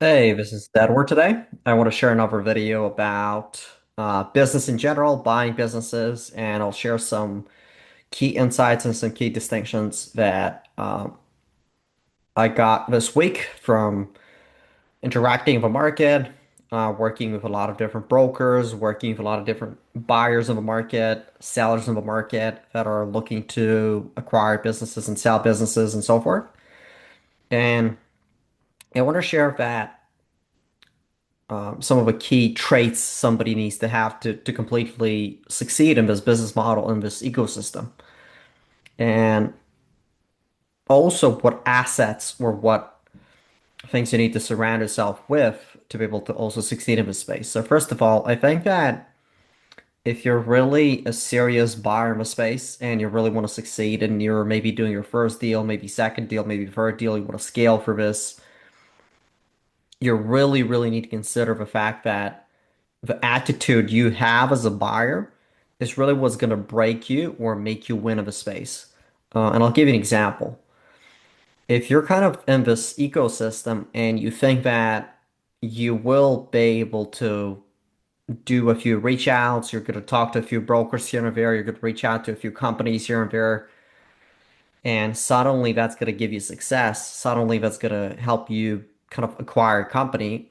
Hey, this is Edward today. I want to share another video about business in general, buying businesses, and I'll share some key insights and some key distinctions that I got this week from interacting with the market, working with a lot of different brokers, working with a lot of different buyers in the market, sellers in the market that are looking to acquire businesses and sell businesses and so forth. And I want to share that. Some of the key traits somebody needs to have to completely succeed in this business model in this ecosystem. And also what assets or what things you need to surround yourself with to be able to also succeed in this space. So first of all, I think that if you're really a serious buyer in a space and you really want to succeed and you're maybe doing your first deal, maybe second deal, maybe third deal, you want to scale for this, you really need to consider the fact that the attitude you have as a buyer is really what's going to break you or make you win of a space. And I'll give you an example. If you're kind of in this ecosystem and you think that you will be able to do a few reach outs, you're going to talk to a few brokers here and there, you're going to reach out to a few companies here and there, and suddenly that's going to give you success, suddenly that's going to help you kind of acquire a company,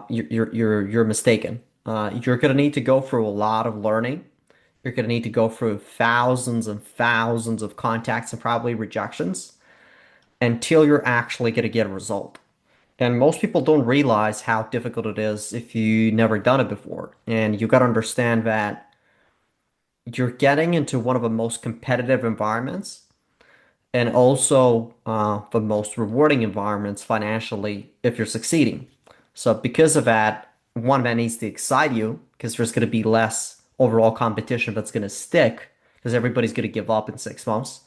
you're mistaken. You're going to need to go through a lot of learning. You're going to need to go through thousands and thousands of contacts and probably rejections until you're actually going to get a result. And most people don't realize how difficult it is if you never done it before. And you got to understand that you're getting into one of the most competitive environments and also the most rewarding environments financially if you're succeeding. So because of that, one, that needs to excite you because there's going to be less overall competition that's going to stick because everybody's going to give up in 6 months.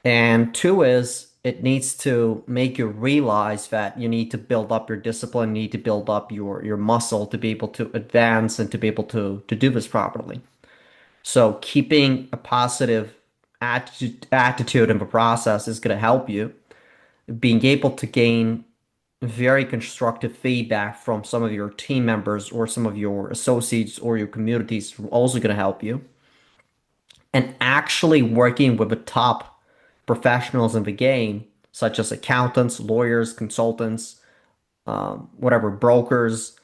And two is it needs to make you realize that you need to build up your discipline, you need to build up your muscle to be able to advance and to be able to do this properly. So keeping a positive attitude in the process is going to help you. Being able to gain very constructive feedback from some of your team members or some of your associates or your communities is also going to help you. And actually working with the top professionals in the game, such as accountants, lawyers, consultants, whatever, brokers,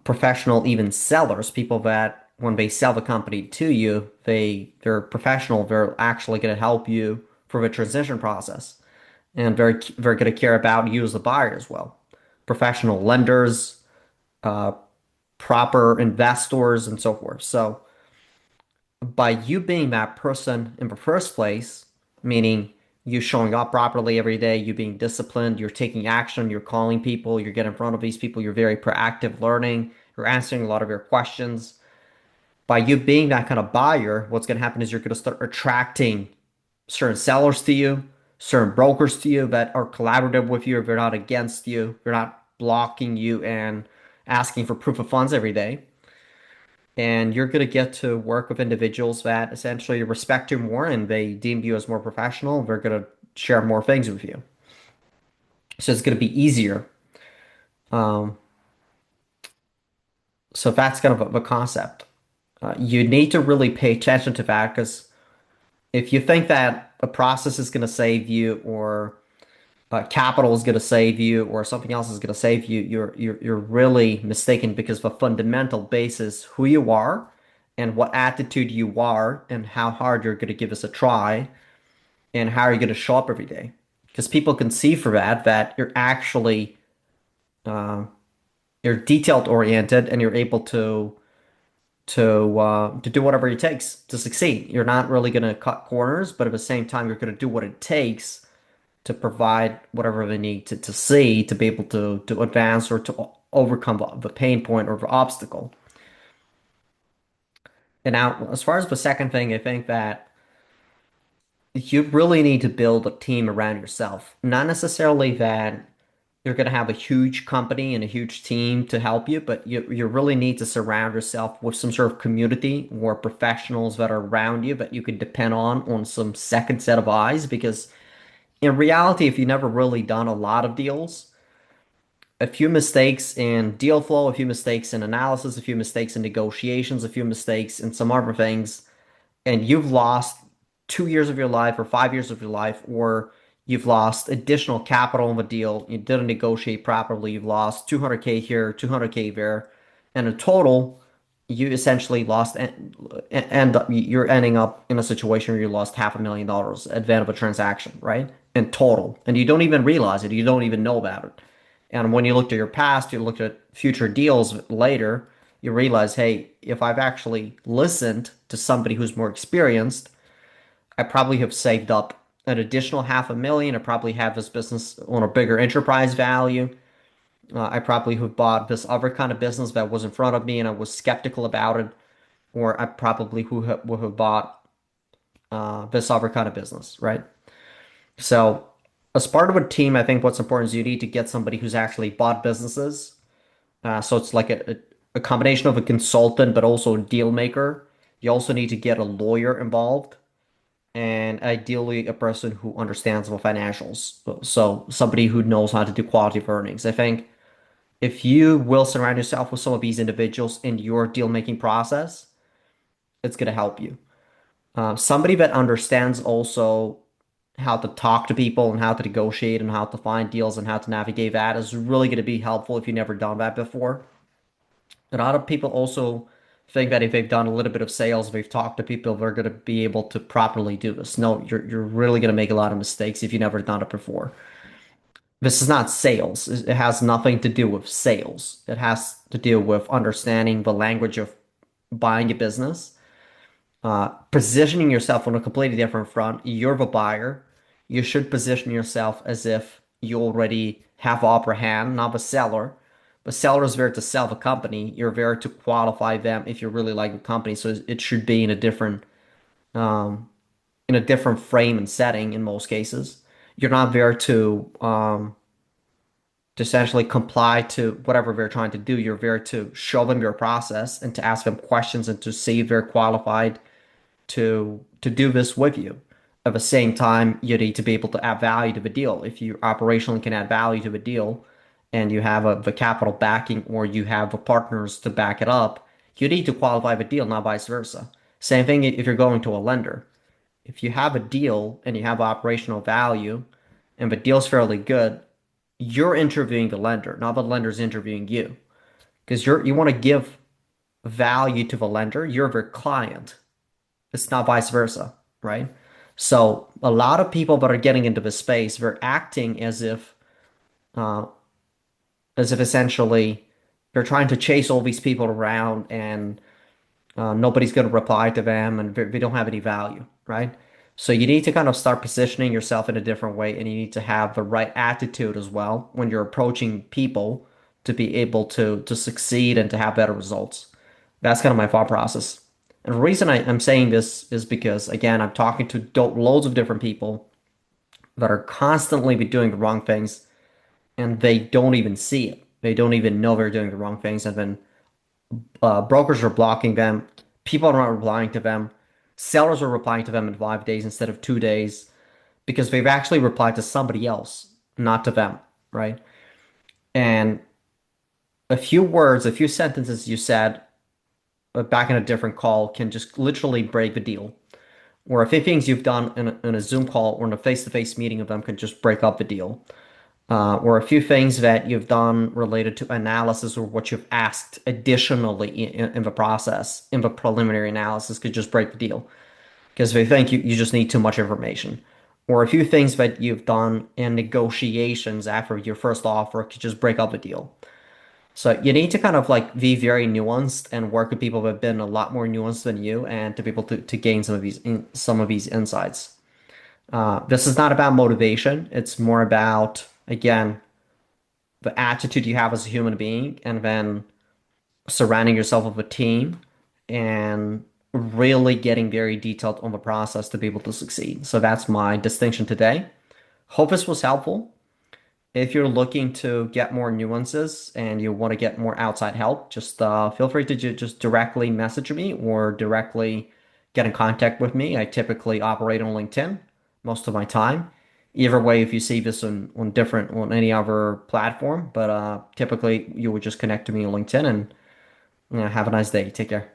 professional, even sellers, people that when they sell the company to you, they're professional. They're actually going to help you through the transition process, and they're going to care about you as the buyer as well. Professional lenders, uh, proper investors, and so forth. So by you being that person in the first place, meaning you showing up properly every day, you being disciplined, you're taking action, you're calling people, you're getting in front of these people, you're very proactive learning, you're answering a lot of your questions. By you being that kind of buyer, what's going to happen is you're going to start attracting certain sellers to you, certain brokers to you that are collaborative with you. They're not against you, they're not blocking you and asking for proof of funds every day. And you're going to get to work with individuals that essentially respect you more and they deem you as more professional. They're going to share more things with you. So it's going to be easier. Um, so that's kind of a concept. You need to really pay attention to that because if you think that a process is going to save you or capital is going to save you or something else is going to save you, you're really mistaken because the fundamental basis, who you are and what attitude you are and how hard you're going to give this a try and how you're going to show up every day. Because people can see for that you're actually uh, you're detailed oriented and you're able to do whatever it takes to succeed. You're not really going to cut corners, but at the same time, you're going to do what it takes to provide whatever they need to see to be able to advance or to overcome the pain point or the obstacle. And now, as far as the second thing, I think that you really need to build a team around yourself. Not necessarily that you're going to have a huge company and a huge team to help you, but you really need to surround yourself with some sort of community or professionals that are around you that you can depend on some second set of eyes. Because in reality, if you've never really done a lot of deals, a few mistakes in deal flow, a few mistakes in analysis, a few mistakes in negotiations, a few mistakes in some other things, and you've lost 2 years of your life or 5 years of your life, or you've lost additional capital in the deal, you didn't negotiate properly, you've lost 200K here, 200K there, and in total, you essentially lost, and you're ending up in a situation where you lost $500,000 at the end of a transaction, right? In total. And you don't even realize it, you don't even know about it. And when you looked at your past, you looked at future deals later, you realize, hey, if I've actually listened to somebody who's more experienced, I probably have saved up an additional 500,000. I probably have this business on a bigger enterprise value. I probably have bought this other kind of business that was in front of me and I was skeptical about it. Or I probably would have bought this other kind of business, right? So, as part of a team, I think what's important is you need to get somebody who's actually bought businesses. So it's like a combination of a consultant, but also a deal maker. You also need to get a lawyer involved, and ideally a person who understands the financials. So somebody who knows how to do quality of earnings. I think if you will surround yourself with some of these individuals in your deal making process, it's going to help you. Somebody that understands also how to talk to people and how to negotiate and how to find deals and how to navigate that is really going to be helpful if you've never done that before. A lot of people also think that if they've done a little bit of sales, they've talked to people, they're going to be able to properly do this. No, you're really going to make a lot of mistakes if you've never done it before. This is not sales. It has nothing to do with sales. It has to do with understanding the language of buying a business, positioning yourself on a completely different front. You're the buyer. You should position yourself as if you already have upper hand, not the seller. The seller is there to sell the company. You're there to qualify them if you really like the company. So it should be um, in a different frame and setting in most cases. You're not there to essentially comply to whatever they're trying to do. You're there to show them your process and to ask them questions and to see if they're qualified to do this with you. At the same time, you need to be able to add value to the deal. If you operationally can add value to the deal and you have the capital backing or you have the partners to back it up, you need to qualify the deal, not vice versa. Same thing if you're going to a lender. If you have a deal and you have operational value and the deal's fairly good, you're interviewing the lender, not the lender's interviewing you. Because you want to give value to the lender, you're their client. It's not vice versa, right? So a lot of people that are getting into this space, they're acting uh, as if essentially they're trying to chase all these people around and nobody's going to reply to them and they don't have any value, right? So you need to kind of start positioning yourself in a different way and you need to have the right attitude as well when you're approaching people to be able to succeed and to have better results. That's kind of my thought process. And the reason I'm saying this is because, again, I'm talking to loads of different people that are constantly be doing the wrong things and they don't even see it. They don't even know they're doing the wrong things. And then brokers are blocking them. People are not replying to them. Sellers are replying to them in 5 days instead of 2 days because they've actually replied to somebody else, not to them, right? And a few words, a few sentences you said back in a different call can just literally break the deal. Or a few things you've done in a Zoom call or in a face-to-face meeting of them can just break up the deal. Or a few things that you've done related to analysis or what you've asked additionally in the process, in the preliminary analysis, could just break the deal because they think you just need too much information. Or a few things that you've done in negotiations after your first offer could just break up the deal. So you need to kind of like be very nuanced and work with people that have been a lot more nuanced than you and to be able to gain some of these insights. This is not about motivation. It's more about, again, the attitude you have as a human being and then surrounding yourself with a team and really getting very detailed on the process to be able to succeed. So that's my distinction today. Hope this was helpful. If you're looking to get more nuances and you want to get more outside help, just feel free to just directly message me or directly get in contact with me. I typically operate on LinkedIn most of my time. Either way, if you see this on any other platform, but typically you would just connect to me on LinkedIn and have a nice day. Take care.